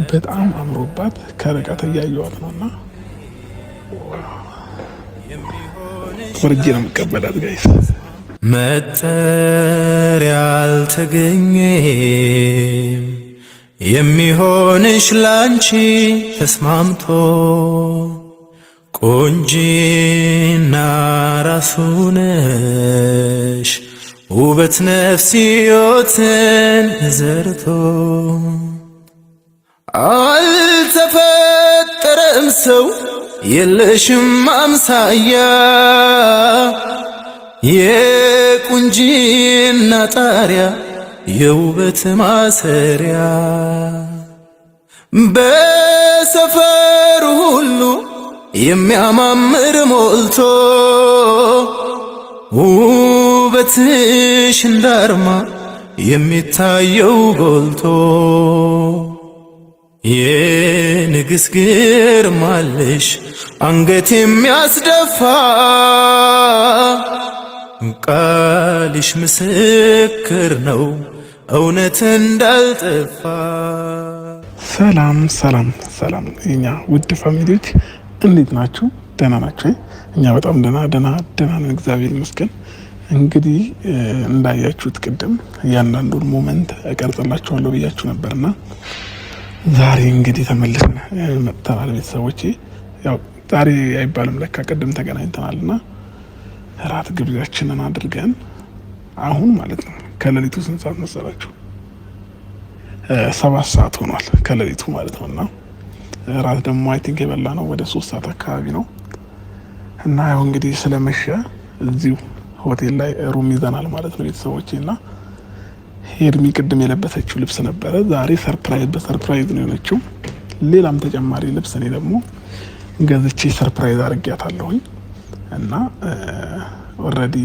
በጣም አምሮባት ከርቀት እያየኋት ነውና ወርጄ ነው የምቀበላት ጋይስ። መጠሪያ አልተገኘም የሚሆንሽ ላንቺ ተስማምቶ ቆንጂና ራሱ ነሽ ውበት ነፍስ ሕይወትን ዘርቶ አልተፈጠረም ሰው የለሽም አምሳያ የቁንጂና ጣሪያ የውበት ማሰሪያ በሰፈሩ ሁሉ የሚያማምር ሞልቶ ውበትሽ እንዳርማ የሚታየው ጎልቶ የንግስ ግርማለሽ አንገት የሚያስደፋ ቃልሽ ምስክር ነው እውነት እንዳልጠፋ። ሰላም ሰላም ሰላም የኛ ውድ ፋሚሊዎች እንዴት ናችሁ? ደህና ናችሁ? እኛ በጣም ደህና ነን፣ እግዚአብሔር ይመስገን። እንግዲህ እንዳያችሁት ቅድም እያንዳንዱን ሞመንት እቀርጽላችኋለሁ ብያችሁ ነበርና ዛሬ እንግዲህ ተመልሰን መጥተናል ቤተሰቦቼ። ያው ዛሬ አይባልም ለካ ቅድም ተገናኝተናልና እራት ግብዣችንን አድርገን አሁን ማለት ነው ከሌሊቱ ስንት ሰዓት መሰላችሁ? 7 ሰዓት ሆኗል ከሌሊቱ ማለት ነውና እራት ደግሞ አይ ቲንክ የበላ ነው ወደ 3 ሰዓት አካባቢ ነው። እና ያው እንግዲህ ስለመሸ እዚሁ ሆቴል ላይ ሩም ይዘናል ማለት ነው ቤተሰቦቼና ሄርሚ ቅድም የለበሰችው ልብስ ነበረ ዛሬ በሰርፕራይዝ ነው የሆነችው። ሌላም ተጨማሪ ልብስ እኔ ደግሞ ገዝቼ ሰርፕራይዝ አድርጊያታለሁኝ እና ኦልሬዲ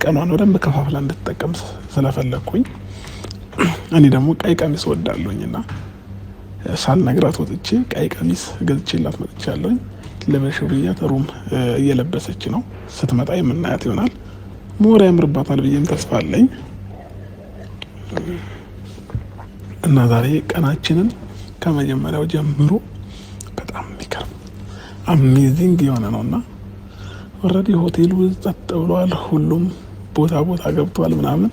ቀኗን በደንብ ከፋፍላ እንድትጠቀም ስለፈለኩኝ እኔ ደግሞ ቀይ ቀሚስ ወዳለሁኝና ሳልነግራት ወጥቼ ቀይ ቀሚስ ገዝቼላት መጥቻለሁኝ። ለበሽብያት ሩም እየለበሰች ነው። ስትመጣ የምናያት ይሆናል። ሞራ ያምርባታል ብዬም ተስፋ አለኝ። እና ዛሬ ቀናችንን ከመጀመሪያው ጀምሮ በጣም የሚገርም አሜዚንግ የሆነ ነውና ኦልሬዲ ሆቴሉ ጸጥ ብሏል። ሁሉም ቦታ ገብቷል ምናምን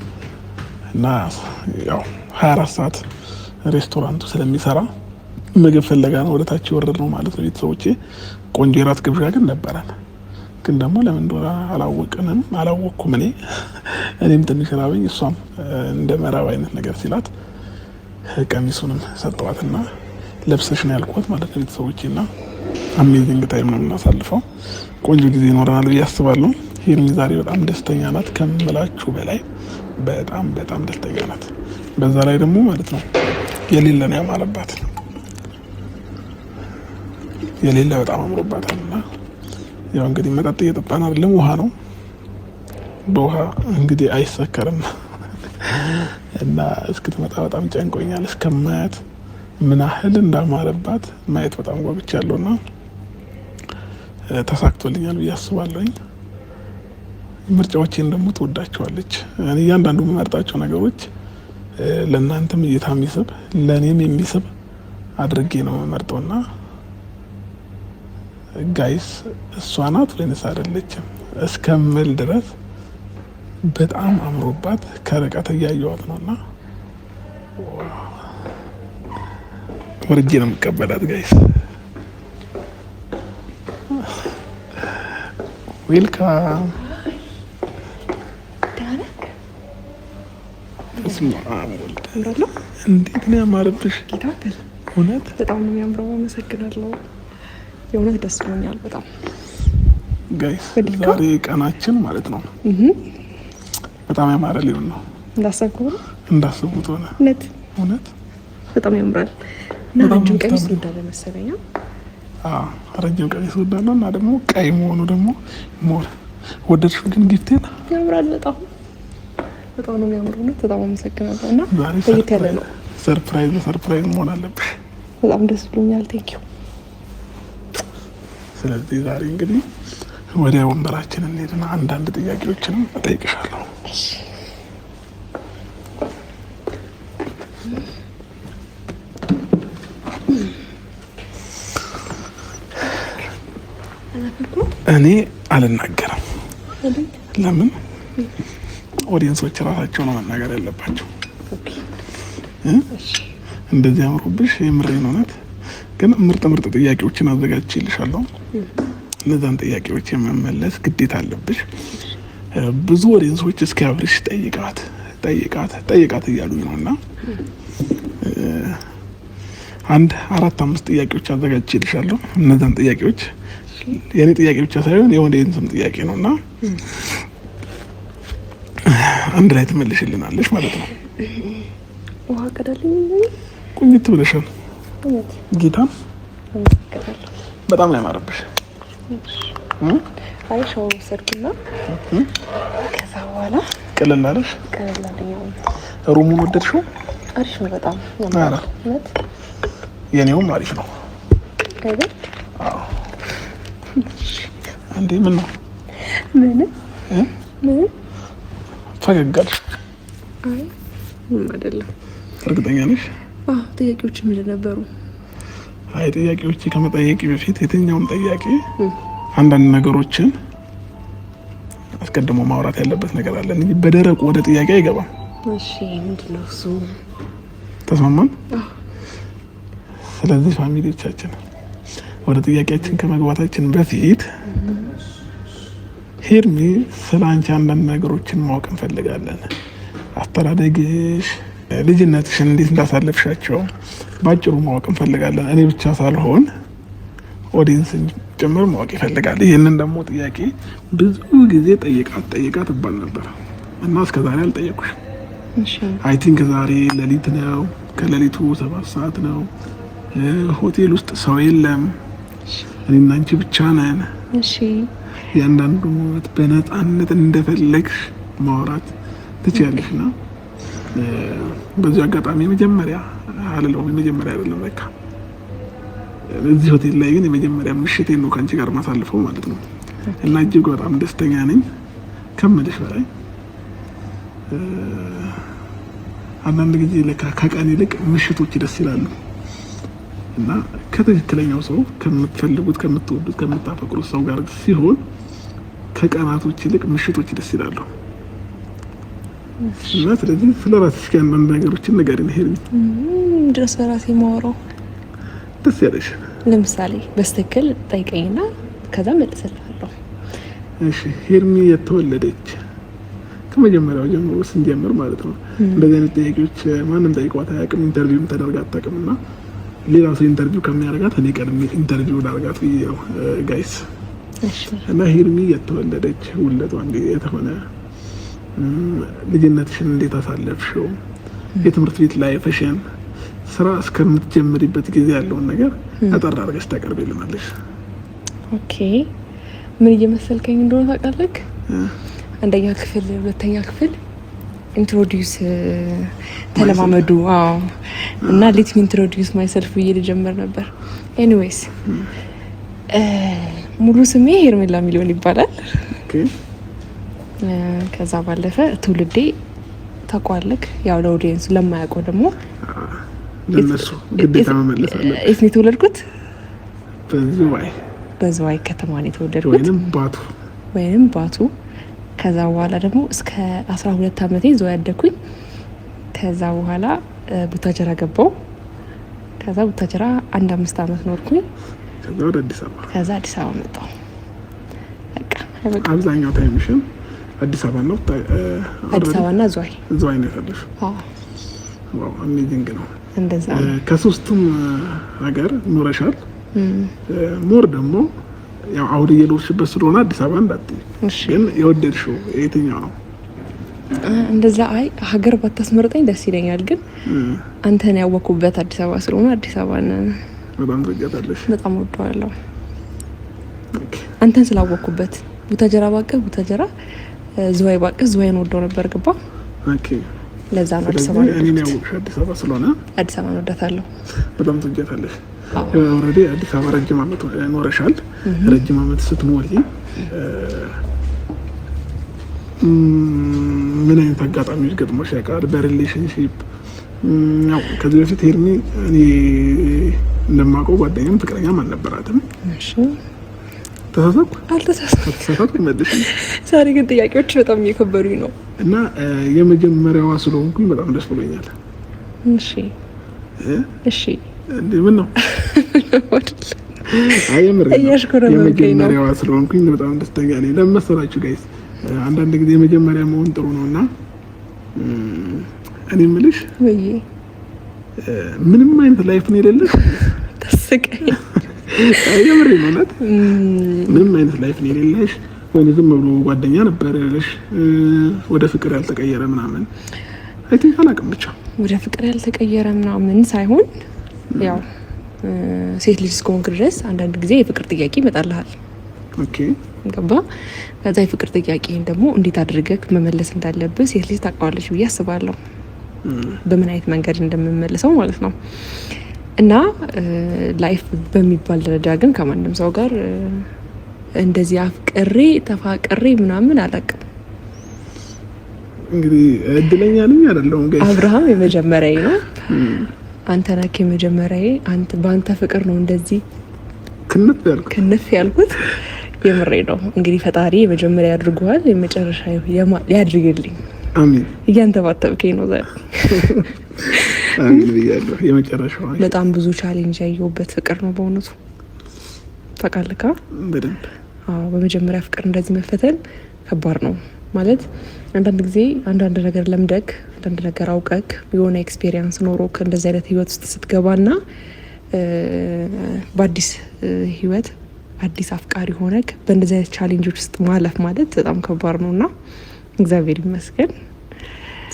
እና ያው 24 ሰዓት ሬስቶራንቱ ስለሚሰራ ምግብ ፍለጋ ነው ወደ ታች ወረድ ነው ማለት ነው ቤተሰቦቼ። ቆንጆ የራት ግብዣ ግን ነበረን፣ ግን ደግሞ ለምን እንደሆነ አላወቅኩም። እኔም ትንሽ ራበኝ፣ እሷም እንደ መራብ አይነት ነገር ሲላት ቀሚሱንም ሰጠዋትና ለብሰሽ ነው ያልኳት ማለት ነው ቤተሰቦቼና አሜዚንግ ታይም ነው የምናሳልፈው። ቆንጆ ጊዜ ይኖረናል ብዬ አስባለሁ። ሄርሚ ዛሬ በጣም ደስተኛ ናት ከምላችሁ በላይ በጣም ደስተኛ ናት። በዛ ላይ ደግሞ ማለት ነው የሌለ ነው ያማረባት፣ የሌለ በጣም አምሮባታልና ያው እንግዲህ መጠጥ እየጠጣን አይደለም፣ ውሃ ነው። በውሃ እንግዲህ አይሰከርም እና እስክትመጣ በጣም ጨንቆኛል። እስከማያት ምን ያህል እንዳማረባት ማየት በጣም ጓጉቻለሁና ተሳክቶልኛል ብዬ አስባለሁኝ። ምርጫዎቼን ደግሞ ትወዳቸዋለች። እያንዳንዱ የምመርጣቸው ነገሮች ለእናንተም እይታ የሚስብ ለእኔም የሚስብ አድርጌ ነው የምመርጠውና ጋይስ እሷ ናት ወይንስ አይደለችም እስከምል ድረስ በጣም አምሮባት ከርቀት እያየኋት ነውና ወርጄ ነው የምቀበላት ጋይስ። ዌልካም። እንዴት ነው ያማረብሽ! እውነት በጣም ነው የሚያምረው። አመሰግናለሁ። የእውነት ደስ ብሎኛል በጣም ጋይስ። ዛሬ ቀናችን ማለት ነው በጣም ያማረ ሊሆን ነው። እንዳሰብኩት ሆነ። እውነት በጣም ያምራል። እና ረጅም ቀሚስ እንዳለ መሰለኝ። ረጅም ቀሚስ ወዳለሁ እና ደግሞ ቀይ መሆኑ ደግሞ ሞር ወደድሽው። ግን ጊፍቴን ያምራል በጣም ነው የሚያምረው። በጣም አመሰግናለሁ። እና ለየት ያለ ነው። ሰርፕራይዝ መሆን አለብሽ። በጣም ደስ ብሎኛል። ቴንኪው። ስለዚህ ዛሬ እንግዲህ ወደ ወንበራችን እንሄድና አንዳንድ ጥያቄዎችንም እጠይቅሻለሁ። እኔ አልናገርም። ለምን ኦዲየንሶች ራሳቸው ነው መናገር ያለባቸው። እንደዚህ አምሮብሽ የምሬን እውነት ግን ምርጥ ጥያቄዎችን አዘጋጅቼልሻለሁ። እነዛን ጥያቄዎች የመመለስ ግዴታ አለብሽ። ብዙ ኦዲየንሶች እስኪ አብርሽ ጠይቃት እያሉኝ ነው እና አንድ 4-5 ጥያቄዎች አዘጋጅቼልሻለሁ። እነዛን ጥያቄዎች የኔ ጥያቄ ብቻ ሳይሆን የኦዲየንስም ጥያቄ ነው እና አንድ ላይ ትመልሽልናለሽ ማለት ነው። ውሃ ቀዳልኝ ቁኝት ብለሻል። ጌታን በጣም ነው ያማረብሽ። አይ ሻው ወሰድኩና ከዛ በኋላ ቀለል አለሽ? ቀለል አለኝ። ሩሙን ወደድሽው? አሪፍ ነው በጣም ያማረ። የኔውም አሪፍ ነው አይደል? አዎ። እንዴ ምን ነው? ምን ፈገግ አልሽ? አይ ምንም አይደለም። እርግጠኛ ነሽ? አዎ። ጥያቄዎች ምን ነበሩ? አይ ጥያቄዎች ከመጠየቂ በፊት የትኛውም ጠያቂ አንዳንድ ነገሮችን አስቀድሞ ማውራት ያለበት ነገር አለ እንጂ በደረቁ ወደ ጥያቄ አይገባም። እሺ ምንድነው እሱ? ተስማማን? ስለዚህ ፋሚሊዎቻችን ወደ ጥያቄያችን ከመግባታችን በፊት ሄርሚ ስለ አንቺ አንዳንድ ነገሮችን ማወቅ እንፈልጋለን። አስተዳደግሽ፣ ልጅነትሽን እንዴት እንዳሳለፍሻቸው ባጭሩ ማወቅ እንፈልጋለን። እኔ ብቻ ሳልሆን ኦዲየንስን ጭምር ማወቅ ይፈልጋል። ይህንን ደግሞ ጥያቄ ብዙ ጊዜ ጠይቃት እባል ነበር እና እስከዛሬ አልጠየኩሽም። አይ ቲንክ ዛሬ ሌሊት ነው፣ ከሌሊቱ 7 ሰዓት ነው። ሆቴል ውስጥ ሰው የለም፣ እኔና አንቺ ብቻ ነን። እሺ ያንዳንዱ ሞት በነፃነት እንደፈለግሽ ማውራት ትችያለሽ። እና በዚህ አጋጣሚ የመጀመሪያ አይደለም ለካ እዚህ ሆቴል ላይ ግን የመጀመሪያ ምሽቴን ነው ከአንቺ ጋር ማሳልፈው ማለት ነው። እና እጅግ በጣም ደስተኛ ነኝ ከምልሽ በላይ። አንዳንድ ጊዜ ለካ ከቀን ይልቅ ምሽቶች ደስ ይላሉ እና ከትክክለኛው ሰው ከምትፈልጉት፣ ከምትወዱት፣ ከምታፈቅሩት ሰው ጋር ሲሆን ከቀናቶች ይልቅ ምሽቶች ደስ ይላሉ። እና ስለዚህ ስለ ራስሽ አንዳንድ ነገሮችን ንገሪኝ ሄርሚ። ድረስ በራሴ ማወራው ደስ ያለሽ ለምሳሌ በስተክል ጠይቀኝና ከዛ መልስልሃለሁ። እሺ ሄርሚ የተወለደች ከመጀመሪያው ጀምሮ ስንጀምር ማለት ነው እንደዚህ አይነት ጥያቄዎች ማንም ጠይቋት አያውቅም። ኢንተርቪውም ተደርጋ አታውቅም። እና ሌላ ሰው ኢንተርቪው ከሚያደርጋት እኔ ቀድሜ ኢንተርቪው ላደርጋት ብዬው ጋይስ። እና ሄርሚ የተወለደች ውለቷ እንዴት የተሆነ ልጅነትሽን እንዴት አሳለፍሽው፣ የትምህርት ቤት ላይፍሽን፣ ስራ እስከምትጀምሪበት ጊዜ ያለውን ነገር አጠር አድርገሽ ታቀርቢልናለሽ። ኦኬ ምን እየመሰልከኝ እንደሆነ ታውቃለህ? አንደኛ ክፍል፣ ሁለተኛ ክፍል ኢንትሮዲዩስ ተለማመዱ። አዎ እና ሌት ሚ ኢንትሮዲዩስ ማይሰልፍ ብዬ ልጀምር ነበር። ኤኒዌይስ ሙሉ ስሜ ሄርሜላ ሚሊዮን ይባላል። ኦኬ ከዛ ባለፈ ትውልዴ ታውቃለህ፣ ያው ለኦዲየንስ ለማያውቀው ደግሞ ለነሱ ግዴታ መመለስ አለበት። የት ነው የተወለድኩት? በዝዋይ ከተማ ነው የተወለድኩት፣ ወይንም ባቱ። ከዛ በኋላ ደግሞ እስከ 12 ዓመቴ ዝዋይ ያደኩኝ። ከዛ በኋላ ቡታጀራ ገባው። ከዛ ቡታጀራ 5 ዓመት ኖርኩኝ። ከዛ ወደ አዲስ አበባ መጣሁ። በቃ አብዛኛው ታይምሽን አዲስ አበባ ነው። አዲስ አበባና ዝዋይ ነው ያለሽ? አዎ። ዋው አሜዚንግ ነው። እንደዛ ከሶስቱም ሀገር ኖረሻል። ሞር ደግሞ ያው አውድ እየኖርሽበት ስለሆነ አዲስ አበባ እንዳትዪ፣ ግን የወደድሽው የትኛው ነው? እንደዛ አይ ሀገር ባታስመርጠኝ ደስ ይለኛል፣ ግን አንተን ያወኩበት አዲስ አበባ ስለሆነ አዲስ አበባን በጣም ትወጃታለሽ። በጣም ወደዋለሁ አንተን ስላወኩበት። ቡታጀራ ባቀ ቡታጀራ፣ ዝዋይ ባቀ ዝዋይን ወደው ነበር ገባ። ኦኬ ለዛ ነው አዲስ አበባ እኔ ነው ያወቅሽ አዲስ አበባ ስለሆነ አዲስ አበባ ወደታለሁ። በጣም ትወጃታለሽ። ኦልሬዲ አዲስ አበባ ረጅም ዓመት ኖረሻል። ረጅም ዓመት ስትኖሪ ምን አይነት አጋጣሚዎች ገጥሞሽ ያውቃል በሪሌሽንሺፕ? ያው ከዚህ በፊት ሄርሚ እኔ እንደማውቀው ጓደኛም ፍቅረኛም አልነበራትም። እሺ ተሳሳትኩ? አልተሳሳትኩ መልሽ። ዛሬ ግን ጥያቄዎች በጣም እየከበዱኝ ነው እና የመጀመሪያዋ ስለሆንኩኝ በጣም ደስ ብሎኛል። እሺ እሺ እንዴ ምን ነው የመጀመሪያዋ ስለሆንኩኝ በጣም ደስተኛ ነኝ። ለምን መሰላችሁ ጋይስ? አንዳንድ ጊዜ የመጀመሪያ መሆን ጥሩ ነውና እኔ የምልሽ ምንም አይነት ላይፍ ነው የሌለሽ። ተስቀኝ የምሬ ነው ማለት ምንም አይነት ላይፍ ነው የሌለሽ ወይ ዝም ብሎ ጓደኛ ነበረሽ ወደ ፍቅር ያልተቀየረ ምናምን አይ ቲንክ አላውቅም። ብቻ ወደ ፍቅር ያልተቀየረ ምናምን ሳይሆን ያው ሴት ልጅ እስከሆንክ ድረስ አንዳንድ ጊዜ የፍቅር ጥያቄ ይመጣልሃል። ኦኬ ገባ? ከዛ የፍቅር ጥያቄን ደግሞ እንዴት አድርገህ መመለስ እንዳለብህ ሴት ልጅ ታውቃለች ብዬ አስባለሁ። በምን አይነት መንገድ እንደምመልሰው ማለት ነው። እና ላይፍ በሚባል ደረጃ ግን ከማንም ሰው ጋር እንደዚህ አፍቅሬ ተፋቅሬ ምናምን አላውቅም። እንግዲህ እድለኛ ነኝ አይደለሁም ጋይስ። አብርሃም የመጀመሪያዬ ነው። አንተ ነህ የመጀመሪያዬ። አንተ በአንተ ፍቅር ነው እንደዚህ ክንፍ ያልኩት። የምሬ ነው። እንግዲህ ፈጣሪ የመጀመሪያ ያድርገዋል፣ የመጨረሻ ያድርግልኝ። አሜን። እያንተባተብከኝ ነው ዛሬ። አሜን ብያለሁ። የመጨረሻው በጣም ብዙ ቻሌንጅ ያየሁበት ፍቅር ነው በእውነቱ። ታውቃለህ በደንብ። አዎ በመጀመሪያ ፍቅር እንደዚህ መፈተን ከባድ ነው ማለት። አንዳንድ ጊዜ አንዳንድ ነገር ለምደክ አንዳንድ ነገር አውቀክ የሆነ ኤክስፔሪየንስ ኖሮክ እንደዚህ አይነት ህይወት ውስጥ ስትገባና በአዲስ ህይወት አዲስ አፍቃሪ ሆነክ በእንደዚህ አይነት ቻሌንጆች ውስጥ ማለፍ ማለት በጣም ከባድ ነውና እግዚአብሔር ይመስገን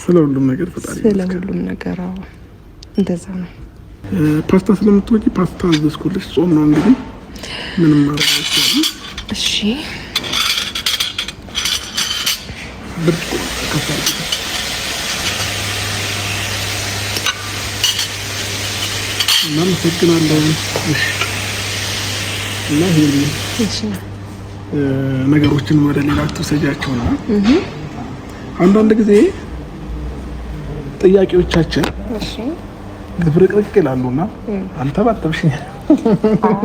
ስለ ሁሉም ነገር ፈጣሪ ስለ ሁሉም ነገር። አዎ እንደዛ ነው። ፓስታ ስለምትወጪ ፓስታ አዘዝኩልሽ። ጾም ነው እንግዲህ ምንም ማድረግ አይቻልም። እሺ ብርጭቆ ከፋል እናመሰግናለን። እና ይሄ ነገሮችን ወደ ሌላ ትሰጃቸውና አንዳንድ ጊዜ ጥያቄዎቻችን ግብርቅርቅ ይላሉና አልተባተብሽኝ።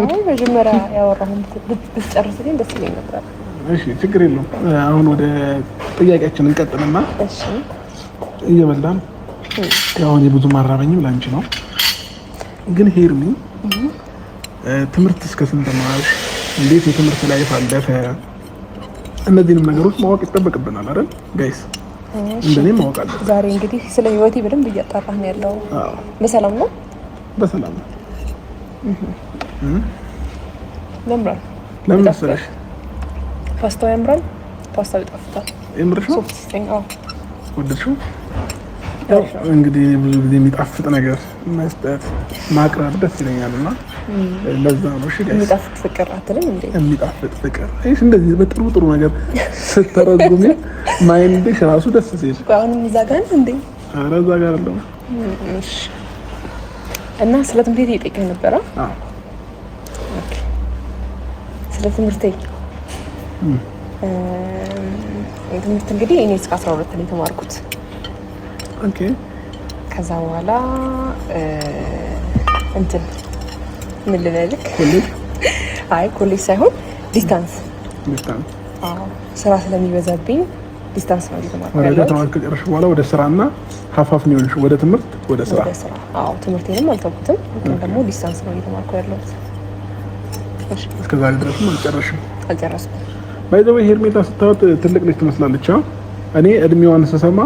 አይ መጀመሪያ ያወራሁን ብትጨርስልኝ ደስ ይለኝ ነበር። እሺ ችግር የለውም። አሁን ወደ ጥያቄያችን እንቀጥልና እሺ እየበላን ያው እኔ ብዙ ማራበኝም ላንቺ ነው። ግን ሄርሚ ትምህርት እስከ ስንት ተማርሽ? እንዴት የትምህርት ላይፍ አለፈ? እነዚህንም ነገሮች ማወቅ ይጠበቅብናል አይደል ጋይስ? እንደኔ ማወቅ አለ። ዛሬ እንግዲህ ስለ ህይወቴ በደንብ እያጣራህ ነው ያለው። በሰላም ነው? በሰላም ነው። ያምራል። ለምን መሰለሽ? ፓስታው ያምራል። ፓስታው ይጣፍጣል። የምርሽ ነው? አዎ ወደድሽው? እንግዲህ ብዙ ጊዜ የሚጣፍጥ ነገር መስጠት ማቅረብ ደስ ይለኛልና ለዛ ነው። እሺ ጋይስ የሚጣፍጥ ፍቅር አትልም እንዴ? የሚጣፍጥ ፍቅር አይሽ እንደዚህ በጥሩ ጥሩ ነገር ስትተረጉሚ ማይንድሽ ራሱ ደስ ሲል አሁንም እዛ ጋር እንዴ? ኧረ እዛ ጋር አለው። እሺ እና ስለ ትምህርቴ እየጠየቀኝ ነበረ። አዎ ኦኬ። ስለ ትምህርቴ ትምህርት እንግዲህ እኔ እስከ 12 ነው የተማርኩት። ኦኬ። ከዛ በኋላ እንትን ምን ልበልክ? ኮሌጅ? አይ ኮሌጅ ሳይሆን ዲስታንስ። አዎ ስራ ስለሚበዛብኝ ዲስታንስ ነው የተማርኩት። ወደ ትምህርት ከጨረስሽ በኋላ ወደ ስራና ሀፋፍ ነው ያልሽ? ወደ ትምህርት ወደ ስራ? ወደ ስራ። አዎ ትምህርቴንም አልተውኩትም፣ ግን ደግሞ ዲስታንስ ነው እየተማርኩ ያለሁት። እሺ እስከ ዛሬ ድረስም አልጨረስሽም? አልጨረስኩም። ባይ ዘ ወይ ሄርሜታ ስታወት ትልቅ ልጅ ትመስላለች። እኔ እድሜዋን ስሰማ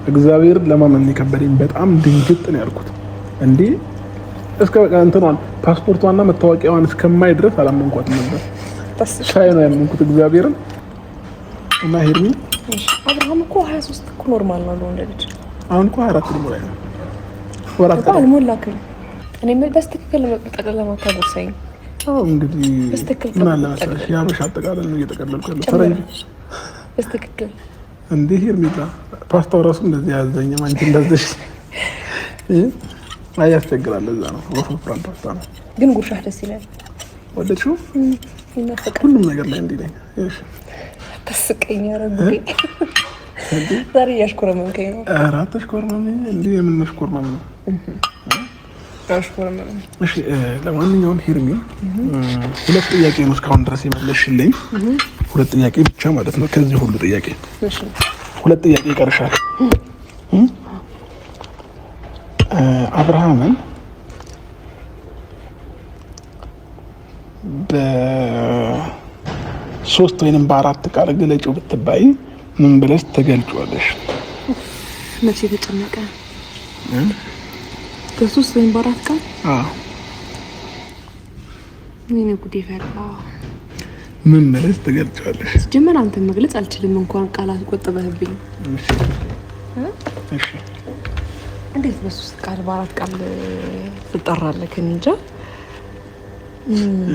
እግዚአብሔር ለማመን የከበደኝ በጣም ድንግጥ ነው ያልኩት። እንዴ እስከ በቃ እንትኗን ፓስፖርቷና መታወቂያዋን እስከማይ ድረስ አላመንኳትም ነበር። ሻይ ነው ያመንኩት እግዚአብሔርን። እና ሄርሚ አብርሃም እኮ 23 እኮ ኖርማል ነው ለወንድ ልጅ። አሁን እኮ 24 ነው ላይ ነው ወራት እኮ አልሞላክም። እኔ በስትክክል መጠቀለል ለማታደርሰኝ። አዎ እንግዲህ በስትክክል ምን አለ መሰለሽ ያበሻ አጠቃላይ ነው እየተቀበልኩ ያለው ፈረንጅ በስትክክል እንዴ ሄርሜታ ፓስታው ራሱ እንደዚህ ያዘኝ ማንቺ እንደዚህ ያስቸግራል። ለዛ ነው ወፍራም ፓስታ ነው፣ ግን ጉርሻህ ደስ ይላል። ወደድሽው? ይናፈቃል። ሁሉም ነገር ላይ እንዲህ ነኝ። እሺ ተስቀኝ ያረጉኝ ዛሬ ያሽኮረመምከኝ ነው። ኧረ አትሽኮርመም እንዴ! የምንሽኮርመም ነው። እሺ ለማንኛውም ሄርሚ 2 ጥያቄ ነው እስካሁን ድረስ የመለስሽልኝ። 2 ጥያቄ ብቻ ማለት ነው ከዚህ ሁሉ ጥያቄ። እሺ 2 ጥያቄ ይቀርሻል። አብርሃምን በ3 ወይንም በ4 ቃል ገለጪው ብትባይ ምን ብለሽ ተገልጪዋለሽ? መቼ ተጨነቀ? በ3 ወይም በ4 ቃል? አዎ። ምን ጉዴ ፈላ። ምን ብለሽ ተገልጪዋለሽ? ጀመር አንተ መግለጽ አልችልም እንኳን ቃላት ቆጥበህብኝ። እሺ እንዴት በ3 ቃል በ4 ቃል ትጠራለህ? እንጃ።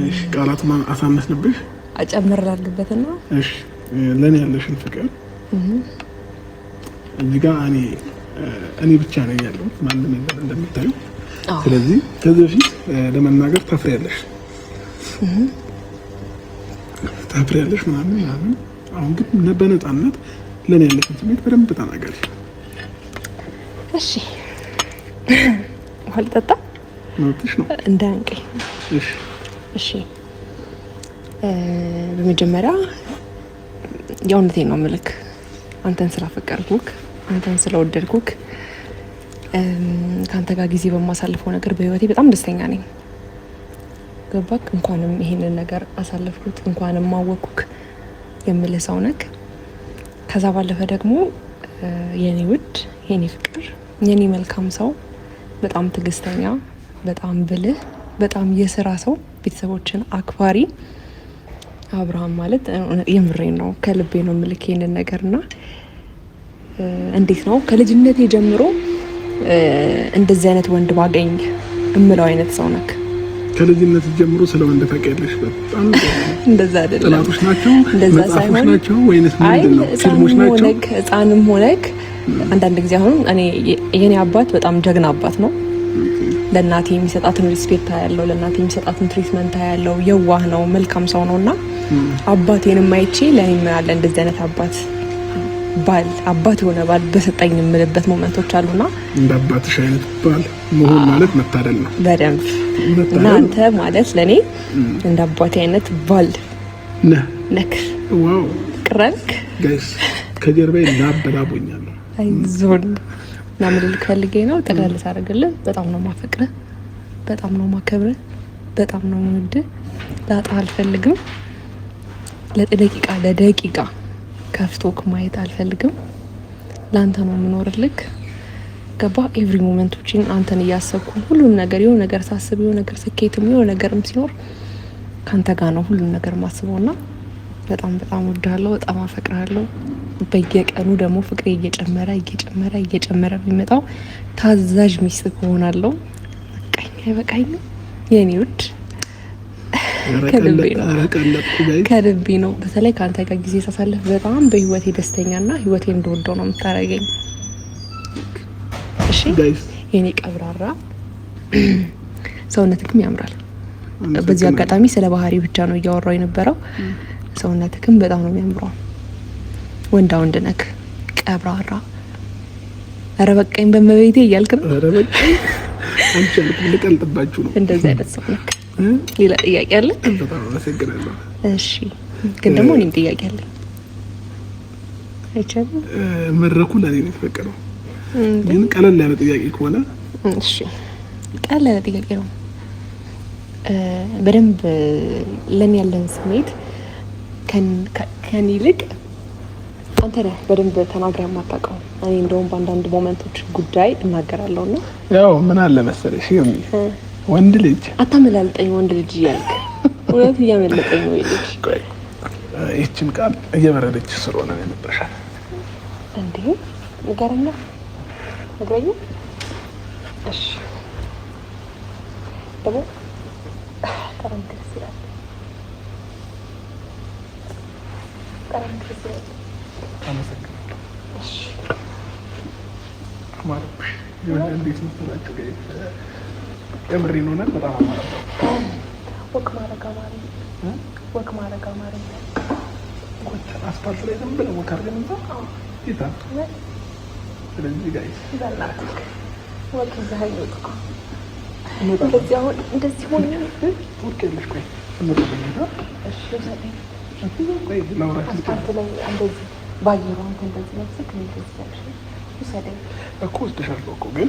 እሺ ቃላቱን አሳነስንብሽ? አጨምርላልበትና እሺ ለኔ ያለሽን ፍቅር እዚህ ጋር እኔ ብቻ ነኝ ያለው ማንም የለም እንደምታዩ። ስለዚህ ከዚህ በፊት ለመናገር ታፍሪያለሽ ምናምን። አሁን ግን በነፃነት ለኔ ያለሽን ስሜት በደንብ ተናገሪ። እሺ ውሃ ልጠጣ? መብትሽ ነው እንዳንቀኝ። እሺ በመጀመሪያ የእውነቴን ነው የምልክ፣ አንተን ስላፈቀርኩክ፣ አንተን ስለወደድኩክ፣ ከአንተ ጋር ጊዜ በማሳልፈው ነገር በህይወቴ በጣም ደስተኛ ነኝ። ገባክ? እንኳንም ይሄንን ነገር አሳለፍኩት፣ እንኳንም ማወቅኩክ የምልህ ሰው ነክ። ከዛ ባለፈ ደግሞ የኔ ውድ፣ የኔ ፍቅር፣ የኔ መልካም ሰው፣ በጣም ትዕግስተኛ፣ በጣም ብልህ፣ በጣም የስራ ሰው፣ ቤተሰቦችን አክባሪ አብርሃም ማለት የምሬን ነው፣ ከልቤ ነው የምልክ ይሄንን ነገርና እንዴት ነው ከልጅነቴ ጀምሮ እንደዚህ አይነት ወንድ ባገኝ እምለው አይነት ሰው ነክ። ከልጅነት ጀምሮ ስለ ወንድ ታውቂያለሽ? በጣም እንደዛ አይደለም። ጥላቶች ናቸው እንደዛ ሳይሆን ናቸው ወይንስ ምንድነው? ፊልሞች ናቸው? ህፃንም ሆነክ አንዳንድ ጊዜ አሁን እኔ የኔ አባት በጣም ጀግና አባት ነው። ለእናቴ የሚሰጣትን ሪስፔክት ያለው ለእናቴ የሚሰጣትን ትሪትመንት ያለው የዋህ ነው፣ መልካም ሰው ነውና አባቴንም አይቼ ለኔ ምን አለ እንደዚህ አይነት አባት የሆነ ባል በሰጠኝ የምልበት ሞመንቶች አሉና እንደ አባትሽ አይነት ባል መሆን ማለት መታደል ነው። በደንብ እና አንተ ማለት ለኔ እንደ አባቴ አይነት ባል ነክ። ዋው ቅረንክ ጋይስ ከጀርባዬ ላበላቦኛለሁ። አይዞን እና ምን ልፈልጌ ነው ጠቅላላ ሳደርግልህ በጣም ነው ማፈቅርህ፣ በጣም ነው ማከብርህ፣ በጣም ነው የምወድህ። ላጣ አልፈልግም። ለደቂቃ ከፍቶክ ማየት አልፈልግም። ላንተ ነው የምኖርልክ። ገባ? ኤቭሪ ሞመንቶችን አንተን እያሰብኩ ሁሉም ነገር የሆነ ነገር ሳስብ የሆነ ነገር ስኬትም የሆነ ነገርም ሲኖር ካንተ ጋር ነው ሁሉም ነገር ማስበውና በጣም በጣም ወድሃለሁ፣ በጣም አፈቅርሃለሁ። በየቀኑ ደግሞ ፍቅሬ እየጨመረ የሚመጣው ታዛዥ ሚስት ሆናለሁ። በቃኝ የኔ ውድ ከልቤ ነው። በተለይ ከአንተ ጋር ጊዜ ሳሳልፍ በጣም በህይወቴ ደስተኛና ህይወቴ እንደወደው ነው የምታደርገኝ። እሺ የኔ ቀብራራ፣ ሰውነትክም ያምራል። በዚህ አጋጣሚ ስለ ባህሪ ብቻ ነው እያወራው የነበረው። ሰውነትክም በጣም ነው የሚያምረው። ወንዳ ወንድ ነክ፣ ቀብራራ። ኧረ በቃኝ በመቤቴ እያልክ ነው። ኧረ በቃኝ አንቺ ልቀልጥባችሁ ነው። እንደዚህ አይነት ሰው ነክ። ሌላ ጥያቄ አለ? በጣም አመሰግናለሁ። እሺ ግን ደግሞ እኔም ጥያቄ አለ። አይቻልም? መድረኩ ለኔ ነው የተፈቀደው። ግን ቀለል ያለ ጥያቄ ከሆነ እሺ፣ ቀለል ያለ ጥያቄ ነው። በደንብ ለኔ ያለን ስሜት ከኔ ይልቅ አንተ ነህ በደንብ ተናግረህ የማታውቀው። እኔ እንደውም በአንዳንድ ሞመንቶች ጉዳይ እናገራለሁ እና ያው ምን አለ መሰለሽ ወንድ ልጅ አታመላልጠኝ፣ ወንድ ልጅ እያልክ እውነት እያመለጠኝ ነው ልጅ። ይህችን ቃል እየበረደች ስለሆነ ነው የመጣሻል እንዴ? ንገረኛ ንገረኛ። እሺ ደግሞ ቀረምክስ ይላል ቀረምክስ ይላል። አመሰግናለሁ። እሺ ማርሽ የሆነ እንዴት መሰላችሁ ጋይስ የምሬን ሆነ በጣም አማራጭ ወክ ማረጋ ማሪ ወክ አስፋልት ላይ ዝም ብለን ወክ አድርገን እንዛ ይታ። ስለዚህ ጋይስ ዘላክ ወክ ይዘህ ይወጣ እንደዚህ አሁን እንደዚህ ሆነ ወርቄልሽ ቆይ እንመጣለን። እሺ ሰጠኝ ቆይ ላውራሽ አስፋልት ላይ እንደዚህ ባየሩ አንተ እንደዚህ ለብሰህ እንደዚህ ያልሽ ሰጠኝ እኮ ወስደሻለሁ እኮ ግን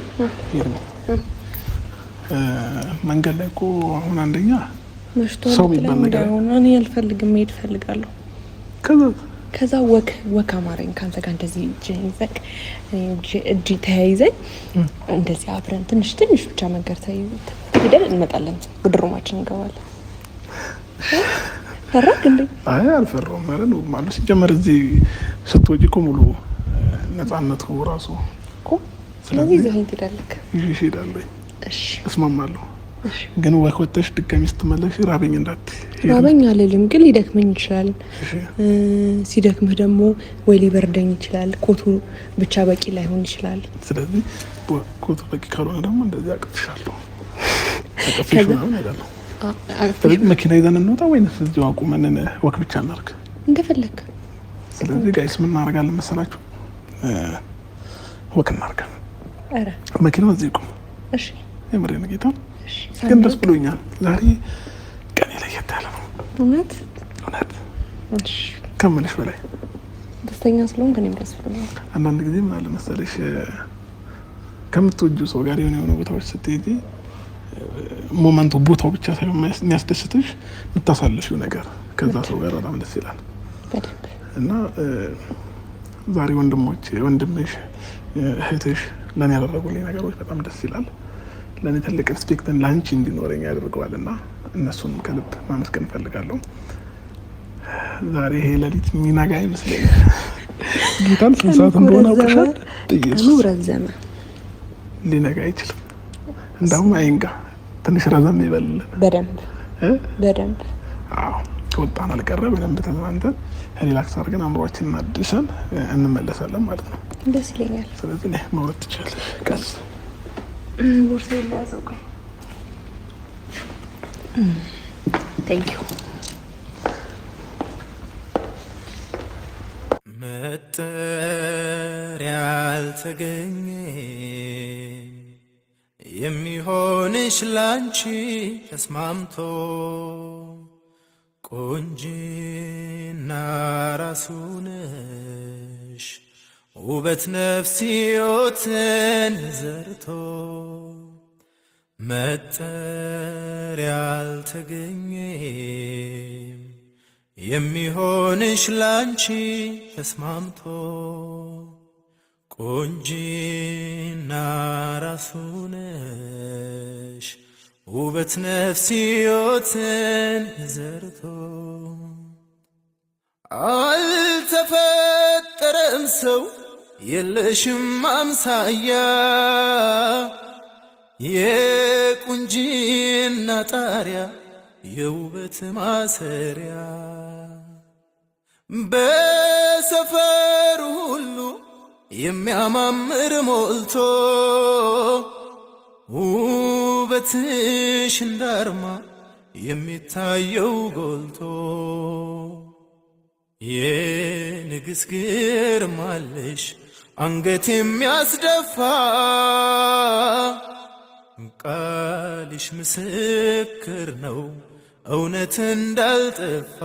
ይሄ መንገድ ላይ እኮ አሁን አንደኛ ሰው የሚባል ነገር እኔ አልፈልግም፣ መሄድ እፈልጋለሁ። ከዛ ወክ አማረኝ ከአንተ ጋር እንደዚህ እጅ ተያይዘን እንደዚህ አብረን ትንሽ ብቻ መንገድ ሄደን እንመጣለን። ወደ ሩማችን እንገባለን። ፈራክ እንዴ? አይ አልፈራሁም ማለት ነው። ማለት ሲጀመር እዚህ ስትወጪ እኮ ሙሉ ነፃነቱ ራሱ እኮ ስለዚህ ዘህን ትዳልክ ይሄዳለኝ። እሺ እስማማለሁ። ግን ወጥተሽ ድጋሚ ስትመለሽ ራበኝ ራበኝ አልልም፣ ግን ሊደክመኝ ይችላል። ሲደክምህ ደግሞ ወይ ሊበርደኝ ይችላል። ኮቱ ብቻ በቂ ላይሆን ይችላል። ስለዚህ ኮቱ በቂ ካልሆነ ደግሞ እንደዚህ አቅፍሻለሁ። አቅፍሽ ነው ማለት ነው። ስለዚህ መኪና ይዘን እንውጣ ወይንስ እዚሁ አቁመን ወክ ብቻ እናድርግ? እንደፈለክ። ስለዚህ ጋይስ ምን እናደርጋለን መሰላችሁ? ወክ እናድርግ። አረ መኪናው እዚህ ይቁም። እሺ የምሬን ጌታ ግን ደስ ብሎኛል። ዛሬ ቀኔ ለየት ያለ ነው። እውነት እሺ ከምልሽ በላይ ደስተኛ ስለሆንክ እኔም ደስ ብሎኛል። አንዳንድ ጊዜ ምን አለ መሰለሽ ከምትወጂው ሰው ጋር የሆነ ቦታዎች ስትሄጂ ሞመንቱ ቦታው ብቻ ሳይሆን የሚያስደስትሽ የምታሳልፊው ነገር ከዛ ሰው ጋር በጣም ደስ ይላል። እና ዛሬ ወንድምሽ እህትሽ ለእኔ ያደረጉልኝ ነገሮች በጣም ደስ ይላል። ለእኔ ትልቅ ሪስፔክትን ለአንቺ እንዲኖረኝ ያደርገዋል እና እነሱንም ከልብ ማመስገን እፈልጋለሁ። ዛሬ ይሄ ሌሊት የሚነጋ ይመስለኛል። ጌታን ስንት ሰዓት እንደሆነ አውቀሻል? ቀኑ ረዘመ። ሊነጋ አይችልም። እንዳውም አይንጋ፣ ትንሽ ረዘም ይበልልን። በደንብ አዎ፣ ከወጣን አልቀረ በደንብ ተዝናንተን ሪላክስ አድርገን አእምሯችንን አድሰን እንመለሳለን ማለት ነው። ደስ ይለኛል። ስለዚህ መውረድ ትችላለሽ። ቀስ ቦርሳ ያዘው። ቴንክ ዩ። መጠሪያ ያልተገኘ የሚሆንሽ ላንቺ ተስማምቶ ቆንጂና ራሱንሽ ውበት ነፍስ ሕይወትን ዘርቶ መጠሪያ ያልተገኘ የሚሆንሽ ላንቺ ተስማምቶ ቆንጂና ራሱንሽ ውበት ነፍስ ሕይወትን ዘርቶ አልተፈጠረም ሰው የለሽም አምሳያ የቁንጂና ጣሪያ የውበት ማሰሪያ በሰፈሩ ሁሉ የሚያማምር ሞልቶ ውበትሽ እንዳርማ የሚታየው ጎልቶ የንግስ ግርማለሽ አንገት የሚያስደፋ ቃልሽ ምስክር ነው እውነት እንዳልጠፋ